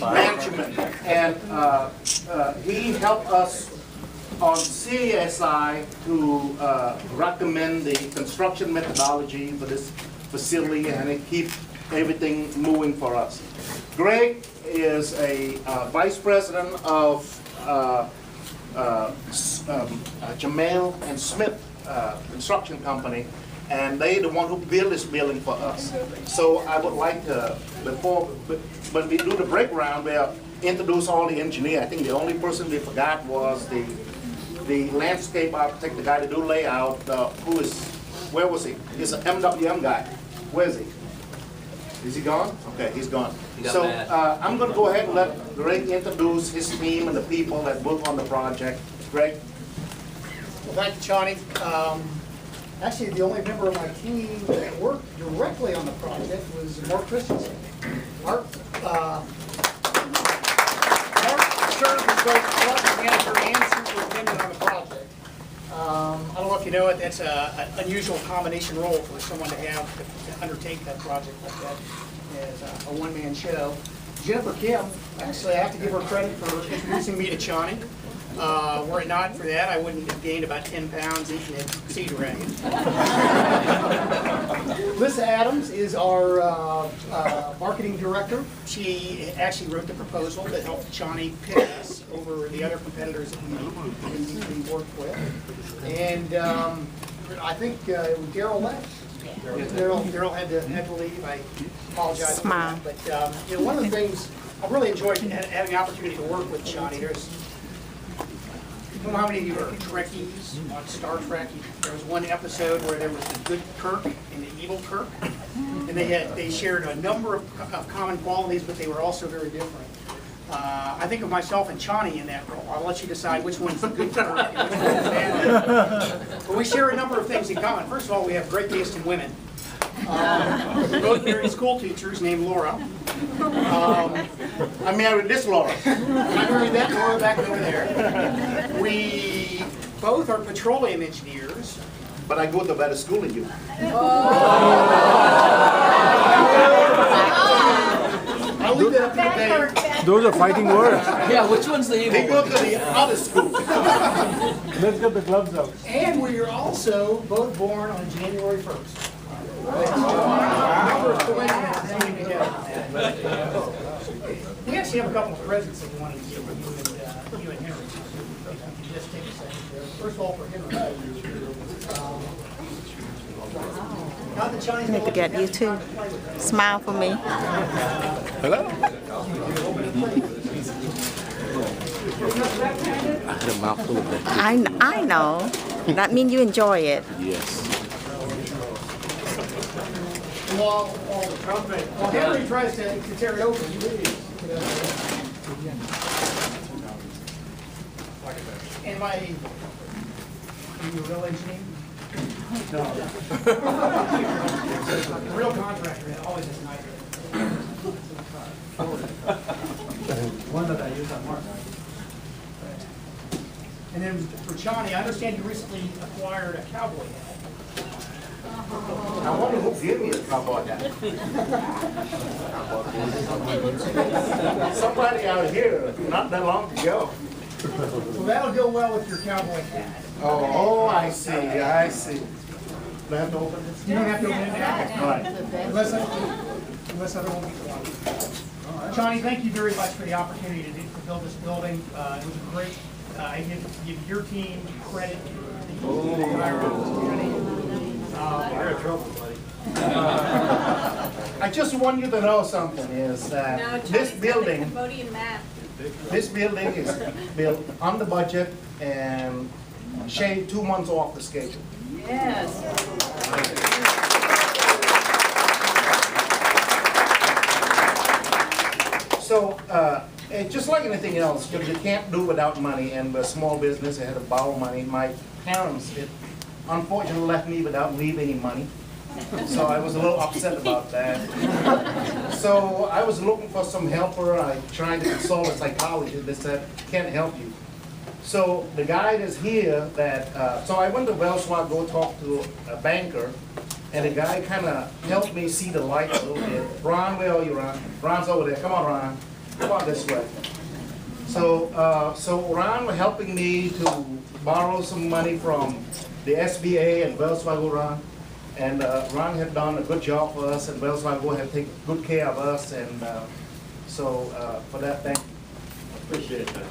management, and he helped us on CASI to recommend the construction methodology for this facility, and it keeps everything moving for us. Greg is a vice president of Jamal and Smith construction company, and they the one who built this building for us. So I would like to, when we do the break round, we'll introduce all the engineers. I think the only person we forgot was the landscape architect, the guy to do layout, where was he? He's an MWM guy. Where is he? Is he gone? Okay, he's gone. So I'm going to go ahead and let Greg introduce his team and the people that work on the project. Greg? Well, thank you, Johnny. Actually, the only member of my team that worked directly on the project was Mark Christensen. Mark served as both project manager and superintendent on the project. I don't know if you know it, that's an unusual combination role for someone to have to undertake that project like that as a one-man show. Jennifer Kim, actually I have to give her credit for introducing me to Johnny. Were it not for that, I wouldn't have gained about 10 pounds eating at Cedar Dragon. Lisa Adams is our marketing director. She actually wrote the proposal that helped Johnny pick us over the other competitors that we worked with. And I think Daryl left. Daryl had to leave. I apologize for that. But you know, one of the things I really enjoyed having the opportunity to work with Johnny. I don't know how many of you are Trekkies on Star Trek. There was one episode where there was the good Kirk and the evil Kirk, and they shared a number of common qualities, but they were also very different. I think of myself and Chani in that role. I'll let you decide which one's the good Kirk and which one's the bad. But we share a number of things in common. First of all, we have great taste in women. We're both married school teachers named Laura. I married this Laura. I married that Laura back over there. We both are petroleum engineers. But I go to better school than you. I'll leave that up to the debate. Those are fighting words. Yeah, which one's the They evil? go to the other school. Let's get the gloves out. And we are also both born on January 1st. Number of coincidences hanging together. We actually have a couple of presents that we wanted to give you and Henry. Just take a second there. First of all, for Henry. Not the Chinese. Need to get you too. Smile for me. Hello? I had a mouthful of that. I know. That means you enjoy it. Yes. While Henry tries to tear it open, you leave. And my your real engineer? No. The real contractor always is nicer. One that I use on Mark. And then for Johnny, I understand you recently acquired a cowboy hat. I wonder who gave me a cowboy hat. Somebody out here not that long ago. Well, that'll go well with your cowboy hat. Oh, I see, I see. Do I have to open this? You don't have to open it now. All right. Unless everyone wants to. Johnny, thank you very much for the opportunity to build this building. It was a great, I give your team credit. You're in trouble, buddy. I just want you to know something is that this building is built on the budget and shaved 2 months off the schedule. Yes. So, just like anything else, you can't do without money, and we're a small business, I had to borrow money. My parents, unfortunately, left me without leaving any money. So I was a little upset about that. So I was looking for some helper. I tried to consult a psychologist. They said, can't help you. So the guy that's here, so I went to Wells Fargo, talked to a banker, And the guy kind of helped me see the light a little bit. Ron, where are you, Ron? Ron's over there. Come on, Ron. Come on this way. So, so Ron was helping me to borrow some money from the SBA and Wells Fargo, Ron. And Ron had done a good job for us, and Wells Fargo had taken good care of us. And so for that, thank you. Appreciate that.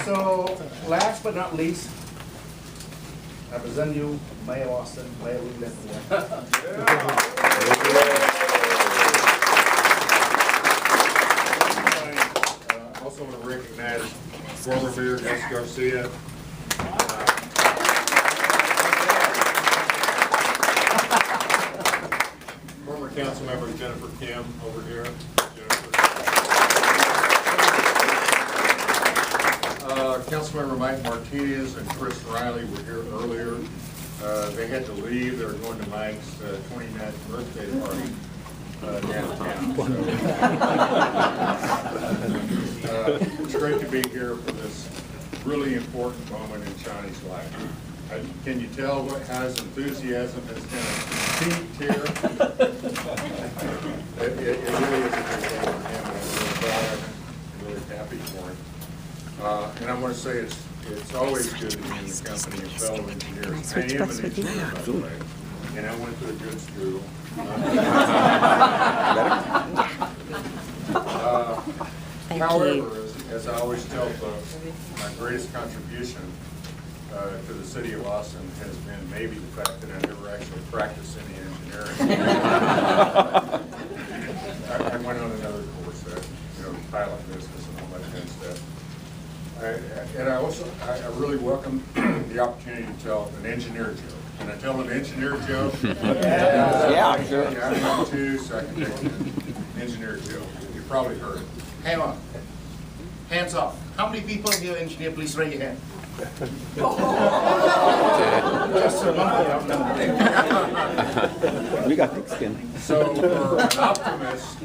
So, last but not least, I present you Mayor Austin, Mayor Lee. I also want to recognize former Mayor S. Garcia. Former council member Jennifer Kim over here. Councilmember Mike Martinez and Chris Riley were here earlier. They had to leave. They were going to Mike's 29th birthday party downtown. So, it's great to be here for this really important moment in Johnny's life. Can you tell how his enthusiasm has kind of peaked here? It really is a big day for him. I'm really proud of him. I'm really happy for him. And I want to say it's always good to be in the company of fellow engineers. I am an engineer, by the way, and I went to a good school. However, as I always tell folks, my greatest contribution to the city of Austin has been maybe the fact that I never actually practiced any engineering. I went on another course, pilot business and all that kind of stuff. And I really welcome the opportunity to tell an engineer joke. Can I tell an engineer joke? Yeah, sure. Yeah, I'm not too, so I can take an engineer joke. You probably heard it. Hang on. Hands up. How many people here engineer? Please raise your hand. Just a number. We got thick skin. So for an optimist,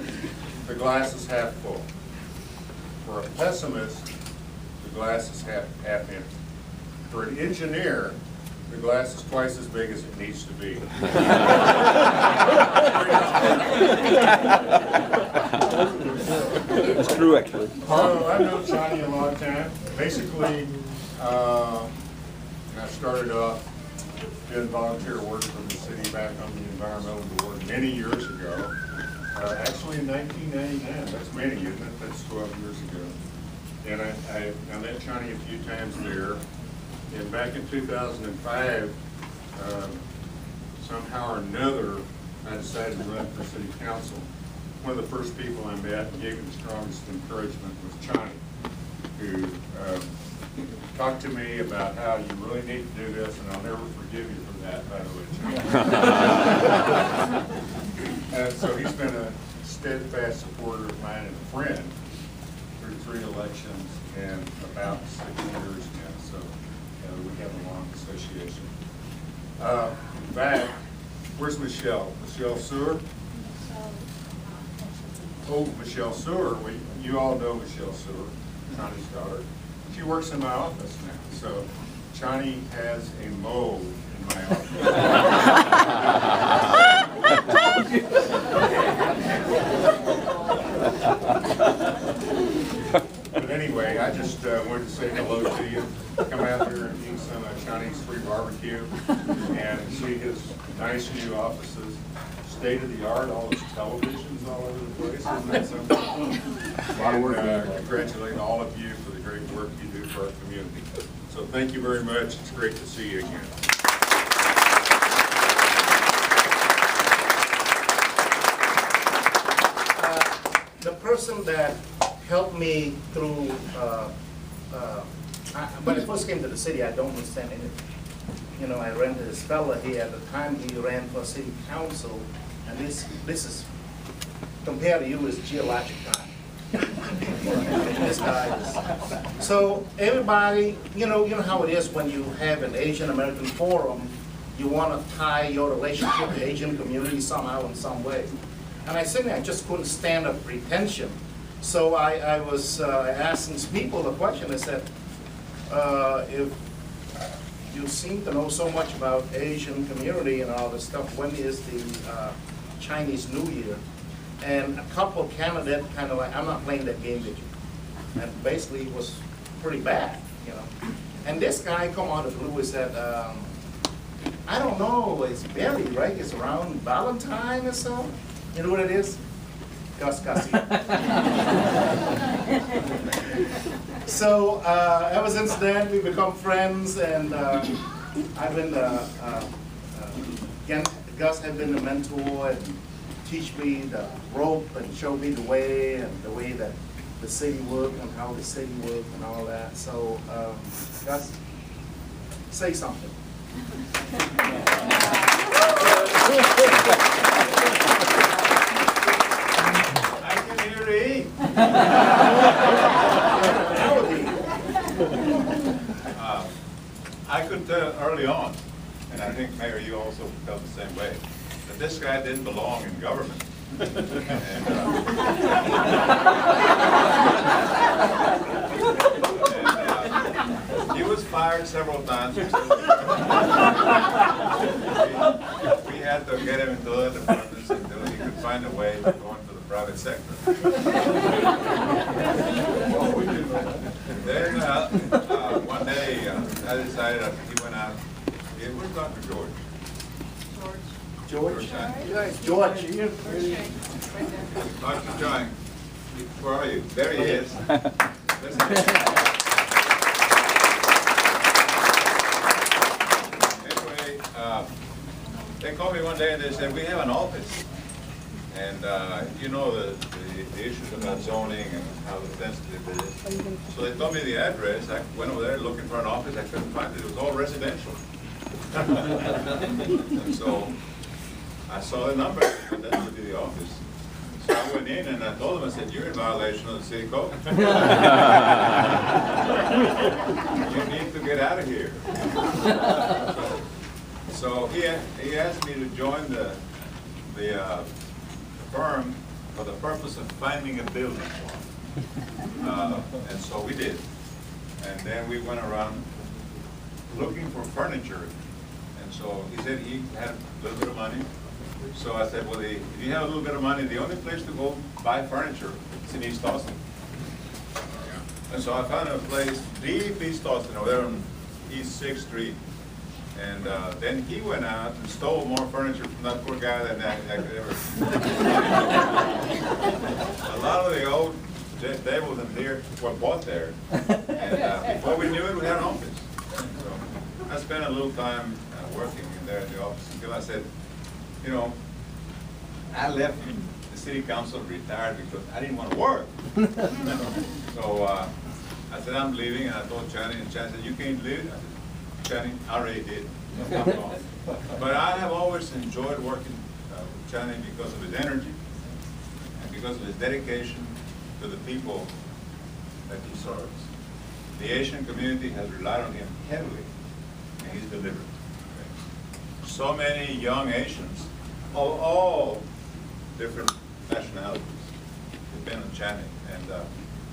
the glass is half full. For a pessimist, the glass is half empty. For an engineer, the glass is twice as big as it needs to be. It's true, actually. So I've known Johnny a long time. Basically, I started off doing volunteer work for the city back on the environmental board many years ago. Actually in 1999, that's many, isn't it? That's 12 years ago. And I met Johnny a few times there. And back in 2005, somehow or another, I decided to run for city council. One of the first people I met and gave him the strongest encouragement was Johnny, who talked to me about how you really need to do this, and I'll never forgive you for that, by the way, Johnny. So he's been a steadfast supporter of mine and a friend through 3 elections and about 6 years now. So we have a long association. In fact, where's Michelle? Michelle Sewer? Oh, Michelle Sewer. You all know Michelle Sewer, Johnny's daughter. She works in my office now. So Johnny has a mole in my office. But anyway, I just wanted to say hello to you. Come out here and eat some of Johnny's free barbecue and see his nice new offices. State of the art, all his televisions all over the place. Isn't that something? A lot of work. Congratulate all of you for the great work you do for our community. So thank you very much. It's great to see you again. The person that helped me through, when I first came to the city, I don't understand anything. You know, I ran to this fella here at the time he ran for city council, and this is, compared to you, is geologic time. This guy is. So everybody, you know how it is when you have an Asian American forum, you want to tie your relationship with the Asian community somehow in some way. And I said, I just couldn't stand up pretension. So I was asking people the question. I said, if you seem to know so much about Asian community and all this stuff. When is the Chinese New Year? And a couple of candidates kind of like, I'm not playing that game with you. And basically it was pretty bad, you know. And this guy come out of the blue and said, I don't know, it's Berry, right? It's around Valentine or so. You know what it is? Gus Gussie. So ever since then, we become friends, and I've been, Gus had been the mentor and teach me the rope and show me the way and the way that the city worked and how the city worked and all that. So Gus, say something. I can hear it. I could tell early on, and I think, Mayor, you also felt the same way, that this guy didn't belong in government. He was fired several times. We had to get him into other departments until he could find a way to go into the private sector. Then one day I decided after he went out, where's Dr. George? George? Dr. John, where are you? There he is. Anyway, they called me one day and they said, we have an office. And you know the issues about zoning and how sensitive it is. So they told me the address. I went over there looking for an office. I couldn't find it. It was all residential. And so I saw the number, and that would be the office. So I went in and I told him, I said, you're in violation of the city code. You need to get out of here. So he asked me to join the firm for the purpose of finding a building for him. And so we did. And then we went around looking for furniture. And so he said he had a little bit of money. So I said, well, if you have a little bit of money, the only place to go buy furniture is in East Austin. And so I found a place deep East Austin, over there on East 6th Street. And then he went out and stole more furniture from that poor guy than I could ever. A lot of the old tables and beer were bought there. And before we knew it, we had an office. So I spent a little time working in there in the office until I said, you know, I left the city council, retired because I didn't want to work. So I said, I'm leaving, and I told Channing, and Channing said, you can't leave? I said, Channing, I already did. But I have always enjoyed working with Channing because of his energy and because of his dedication to the people that he serves. The Asian community has relied on him heavily, and he's delivered. So many young Asians of all different nationalities depend on Channing. And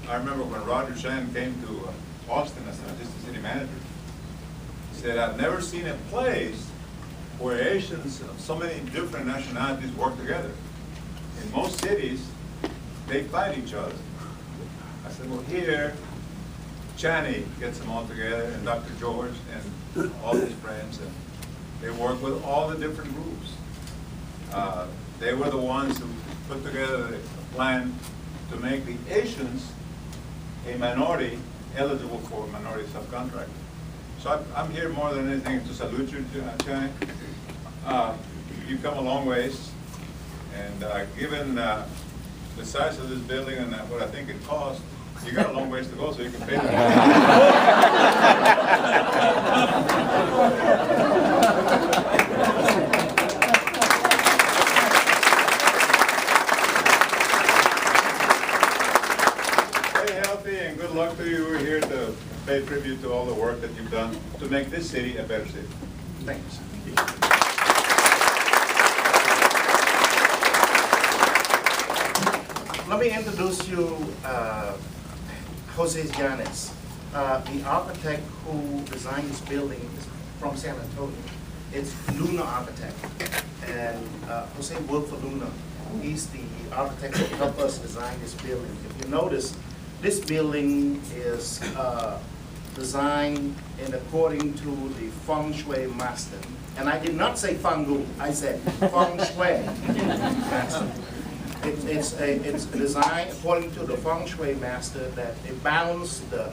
I remember when Roger Channing came to Austin as an assistant city manager, he said, I've never seen a place where Asians of so many different nationalities work together. In most cities, they fight each other. I said, well, here, Channing gets them all together, and Dr. George and all his friends, and they work with all the different groups. They were the ones who put together a plan to make the Asians a minority eligible for minority subcontracting. So I'm here more than anything to salute you, Channing. You've come a long ways, and given the size of this building and what I think it costs, you got a long ways to go, so you can pay that. Stay healthy and good luck to you. We're here to pay tribute to all the work that you've done to make this city a better city. Thanks. Let me introduce you, Jose Llanes. The architect who designed this building is from San Antonio. It's Luna Architect, and Jose worked for Luna. He's the architect that helped us design this building. If you notice, this building is designed in according to the feng shui master. And I did not say fungu, I said feng shui master. It's designed according to the feng shui master that it balances the